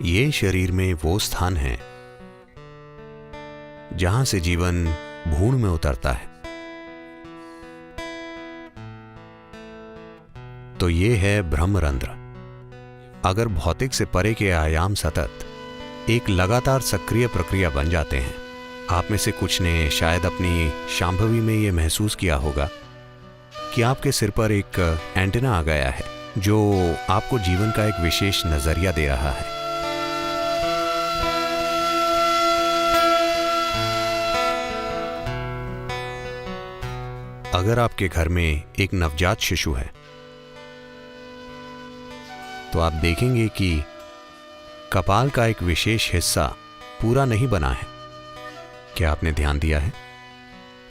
ये शरीर में वो स्थान है जहां से जीवन भ्रूण में उतरता है। तो ये है ब्रह्मरंध्र। अगर भौतिक से परे के आयाम सतत एक लगातार सक्रिय प्रक्रिया बन जाते हैं, आप में से कुछ ने शायद अपनी शांभवी में यह महसूस किया होगा कि आपके सिर पर एक एंटेना आ गया है जो आपको जीवन का एक विशेष नजरिया दे रहा है। अगर आपके घर में एक नवजात शिशु है तो आप देखेंगे कि कपाल का एक विशेष हिस्सा पूरा नहीं बना है। क्या आपने ध्यान दिया है?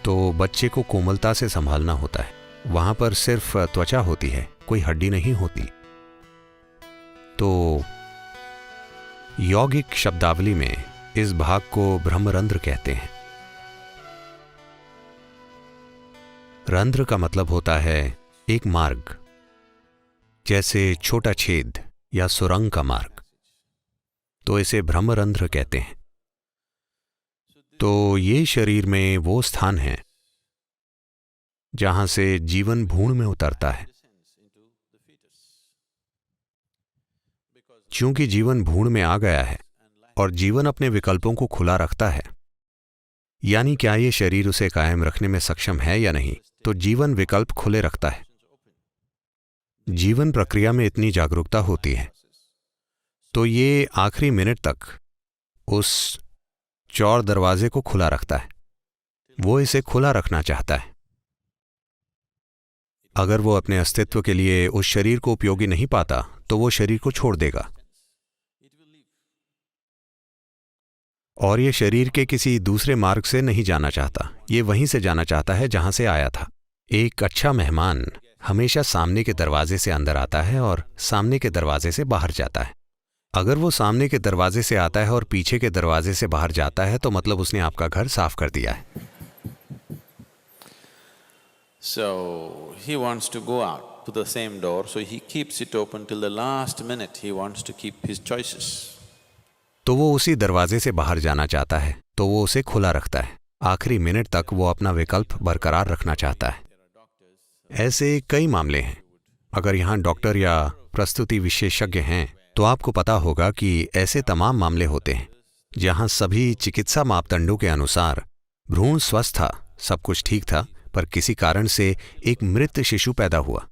तो बच्चे को कोमलता से संभालना होता है। वहां पर सिर्फ त्वचा होती है, कोई हड्डी नहीं होती। तो यौगिक शब्दावली में इस भाग को ब्रह्मरंध्र कहते हैं। रंध्र का मतलब होता है एक मार्ग, जैसे छोटा छेद या सुरंग का मार्ग, तो इसे ब्रह्मरंध्र कहते हैं। तो ये शरीर में वो स्थान है जहां से जीवन भ्रूण में उतरता है। क्योंकि जीवन भ्रूण में आ गया है और जीवन अपने विकल्पों को खुला रखता है, यानी क्या ये शरीर उसे कायम रखने में सक्षम है या नहीं, तो जीवन विकल्प खुले रखता है। जीवन प्रक्रिया में इतनी जागरूकता होती है तो ये आखिरी मिनट तक उस चौर दरवाजे को खुला रखता है। वो इसे खुला रखना चाहता है। अगर वो अपने अस्तित्व के लिए उस शरीर को उपयोगी नहीं पाता तो वो शरीर को छोड़ देगा और ये शरीर के किसी दूसरे मार्ग से नहीं जाना चाहता। ये वहीं से जाना चाहता है जहां से आया था। एक अच्छा मेहमान हमेशा सामने के दरवाजे से अंदर आता है और सामने के दरवाजे से बाहर जाता है। अगर वो सामने के दरवाजे से आता है और पीछे के दरवाजे से बाहर जाता है तो मतलब उसने आपका घर साफ कर दिया है। So he wants to go out to the same door, so he keeps it open till the last minute. He wants to keep his choices. तो वो उसी दरवाजे से बाहर जाना चाहता है तो वो उसे खुला रखता है। आखिरी मिनट तक वो अपना विकल्प बरकरार रखना चाहता है। ऐसे कई मामले हैं। अगर यहाँ डॉक्टर या प्रस्तुति विशेषज्ञ हैं तो आपको पता होगा कि ऐसे तमाम मामले होते हैं जहाँ सभी चिकित्सा मापदंडों के अनुसार भ्रूण स्वस्थ था, सब कुछ ठीक था, पर किसी कारण से एक मृत शिशु पैदा हुआ,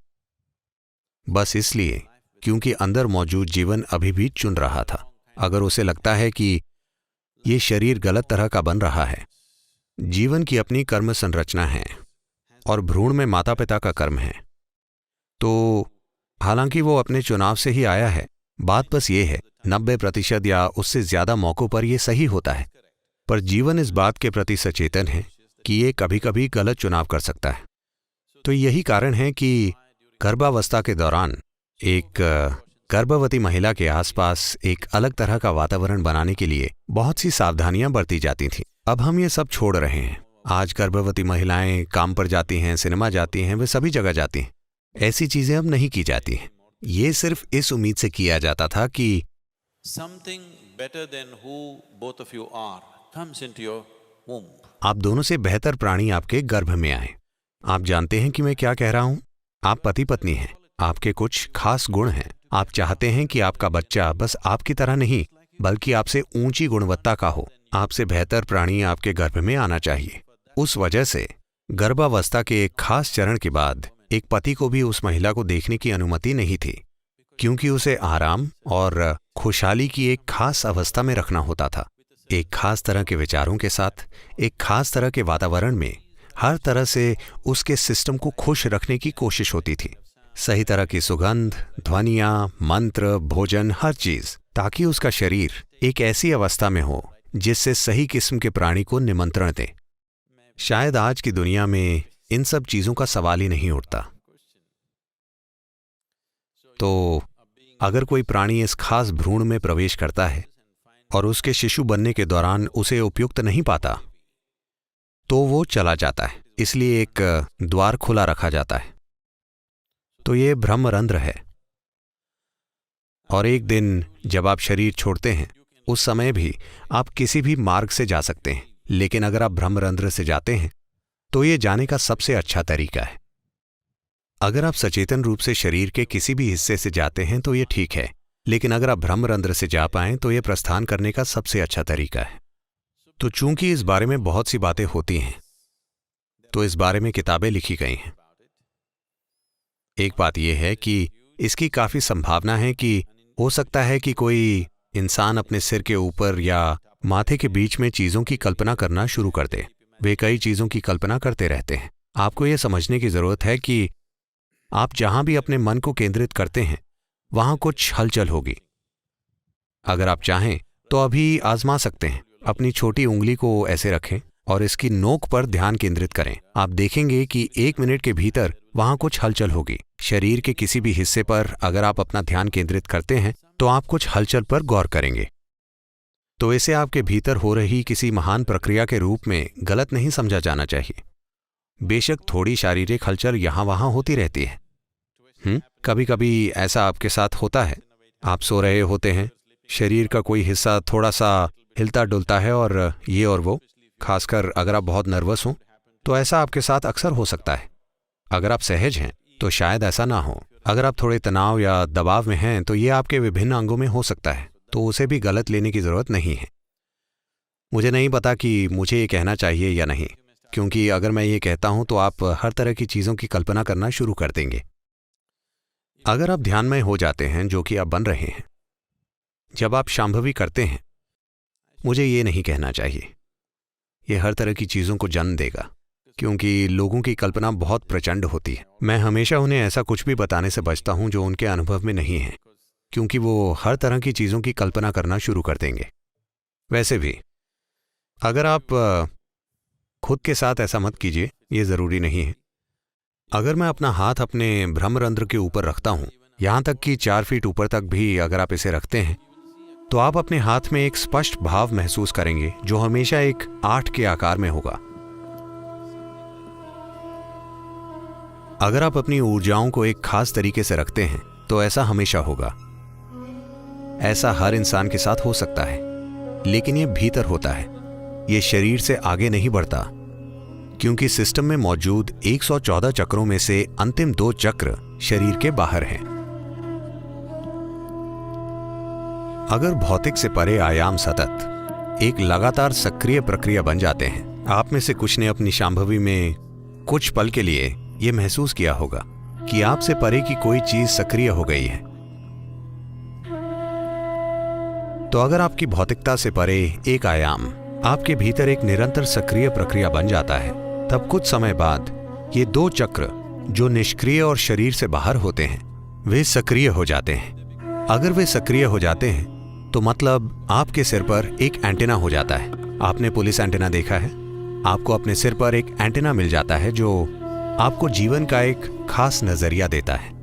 बस इसलिए क्योंकि अंदर मौजूद जीवन अभी भी चुन रहा था। अगर उसे लगता है कि ये शरीर गलत तरह का बन रहा है, जीवन की अपनी कर्म संरचना है और भ्रूण में माता पिता का कर्म है, तो हालांकि वो अपने चुनाव से ही आया है, बात बस ये है 90% या उससे ज्यादा मौकों पर यह सही होता है, पर जीवन इस बात के प्रति सचेतन है कि ये कभी कभी गलत चुनाव कर सकता है। तो यही कारण है कि गर्भावस्था के दौरान एक गर्भवती महिला के आसपास एक अलग तरह का वातावरण बनाने के लिए बहुत सी सावधानियां बरती जाती थीं। अब हम ये सब छोड़ रहे हैं। आज गर्भवती महिलाएं काम पर जाती हैं, सिनेमा जाती हैं, वे सभी जगह जाती हैं। ऐसी चीजें अब नहीं की जाती हैं। ये सिर्फ इस उम्मीद से किया जाता था कि Something better than who both of you are comes into your womb. आप दोनों से बेहतर प्राणी आपके गर्भ में आए। आप जानते हैं कि मैं क्या कह रहा हूं? आप पति पत्नी हैं, आपके कुछ खास गुण हैं। आप चाहते हैं कि आपका बच्चा बस आपकी तरह नहीं बल्कि आपसे ऊंची गुणवत्ता का हो। आपसे बेहतर प्राणी आपके गर्भ में आना चाहिए। उस वजह से गर्भावस्था के एक खास चरण के बाद एक पति को भी उस महिला को देखने की अनुमति नहीं थी, क्योंकि उसे आराम और खुशहाली की एक खास अवस्था में रखना होता था। एक खास तरह के विचारों के साथ, एक खास तरह के वातावरण में, हर तरह से उसके सिस्टम को खुश रखने की कोशिश होती थी। सही तरह की सुगंध, ध्वनियां, मंत्र, भोजन, हर चीज, ताकि उसका शरीर एक ऐसी अवस्था में हो जिससे सही किस्म के प्राणी को निमंत्रण दे। शायद आज की दुनिया में इन सब चीजों का सवाल ही नहीं उठता। तो अगर कोई प्राणी इस खास भ्रूण में प्रवेश करता है और उसके शिशु बनने के दौरान उसे उपयुक्त नहीं पाता तो वो चला जाता है। इसलिए एक द्वार खुला रखा जाता है। तो ये ब्रह्मरंध्र है। और एक दिन जब आप शरीर छोड़ते हैं उस समय भी आप किसी भी मार्ग से जा सकते हैं, लेकिन अगर आप ब्रह्मरंध्र से जाते हैं तो ये जाने का सबसे अच्छा तरीका है। अगर आप सचेतन रूप से शरीर के किसी भी हिस्से से जाते हैं तो ये ठीक है, लेकिन अगर आप ब्रह्मरंध्र से जा पाएं तो ये प्रस्थान करने का सबसे अच्छा तरीका है। तो चूंकि इस बारे में बहुत सी बातें होती हैं तो इस बारे में किताबें लिखी गई हैं। एक बात यह है कि इसकी काफी संभावना है कि हो सकता है कि कोई इंसान अपने सिर के ऊपर या माथे के बीच में चीजों की कल्पना करना शुरू कर दे। वे कई चीजों की कल्पना करते रहते हैं। आपको यह समझने की जरूरत है कि आप जहां भी अपने मन को केंद्रित करते हैं वहां कुछ हलचल होगी। अगर आप चाहें तो अभी आजमा सकते हैं। अपनी छोटी उंगली को ऐसे रखें और इसकी नोक पर ध्यान केंद्रित करें। आप देखेंगे कि 1 मिनट के भीतर वहां कुछ हलचल होगी। शरीर के किसी भी हिस्से पर अगर आप अपना ध्यान केंद्रित करते हैं तो आप कुछ हलचल पर गौर करेंगे। तो इसे आपके भीतर हो रही किसी महान प्रक्रिया के रूप में गलत नहीं समझा जाना चाहिए। बेशक थोड़ी शारीरिक हलचल यहां वहां होती रहती है। कभी कभी ऐसा आपके साथ होता है। आप सो रहे होते हैं, शरीर का कोई हिस्सा थोड़ा सा हिलता डुलता है और ये और वो। खासकर अगर आप बहुत नर्वस हों तो ऐसा आपके साथ अक्सर हो सकता है। अगर आप सहज हैं तो शायद ऐसा ना हो। अगर आप थोड़े तनाव या दबाव में हैं तो ये आपके विभिन्न अंगों में हो सकता है, तो उसे भी गलत लेने की जरूरत नहीं है। मुझे नहीं पता कि मुझे ये कहना चाहिए या नहीं, क्योंकि अगर मैं ये कहता हूं तो आप हर तरह की चीजों की कल्पना करना शुरू कर देंगे। अगर आप ध्यानमय हो जाते हैं, जो कि आप बन रहे हैं, जब आप शांभवी करते हैं, मुझे ये नहीं कहना चाहिए, ये हर तरह की चीजों को जन्म देगा, क्योंकि लोगों की कल्पना बहुत प्रचंड होती है। मैं हमेशा उन्हें ऐसा कुछ भी बताने से बचता हूं जो उनके अनुभव में नहीं है, क्योंकि वो हर तरह की चीजों की कल्पना करना शुरू कर देंगे। वैसे भी अगर आप खुद के साथ ऐसा मत कीजिए, ये जरूरी नहीं है। अगर मैं अपना हाथ अपने ब्रह्मरंध्र के ऊपर रखता हूं, यहां तक कि 4 फीट ऊपर तक भी अगर आप इसे रखते हैं, तो आप अपने हाथ में एक स्पष्ट भाव महसूस करेंगे जो हमेशा एक 8 के आकार में होगा। अगर आप अपनी ऊर्जाओं को एक खास तरीके से रखते हैं तो ऐसा हमेशा होगा। ऐसा हर इंसान के साथ हो सकता है, लेकिन यह भीतर होता है, यह शरीर से आगे नहीं बढ़ता, क्योंकि सिस्टम में मौजूद 114 चक्रों में से अंतिम 2 चक्र शरीर के बाहर हैं। अगर भौतिक से परे आयाम सतत एक लगातार सक्रिय प्रक्रिया बन जाते हैं, आप में से कुछ ने अपनी शांभवी में कुछ पल के लिए यह महसूस किया होगा कि आपसे परे की कोई चीज सक्रिय हो गई है। तो अगर आपकी भौतिकता से परे एक आयाम आपके भीतर एक निरंतर सक्रिय प्रक्रिया बन जाता है, तब कुछ समय बाद ये 2 चक्र जो निष्क्रिय और शरीर से बाहर होते हैं, वे सक्रिय हो जाते हैं। अगर वे सक्रिय हो जाते हैं तो मतलब आपके सिर पर एक एंटेना हो जाता है। आपने पुलिस एंटेना देखा है? आपको अपने सिर पर एक एंटेना मिल जाता है जो आपको जीवन का एक खास नजरिया देता है।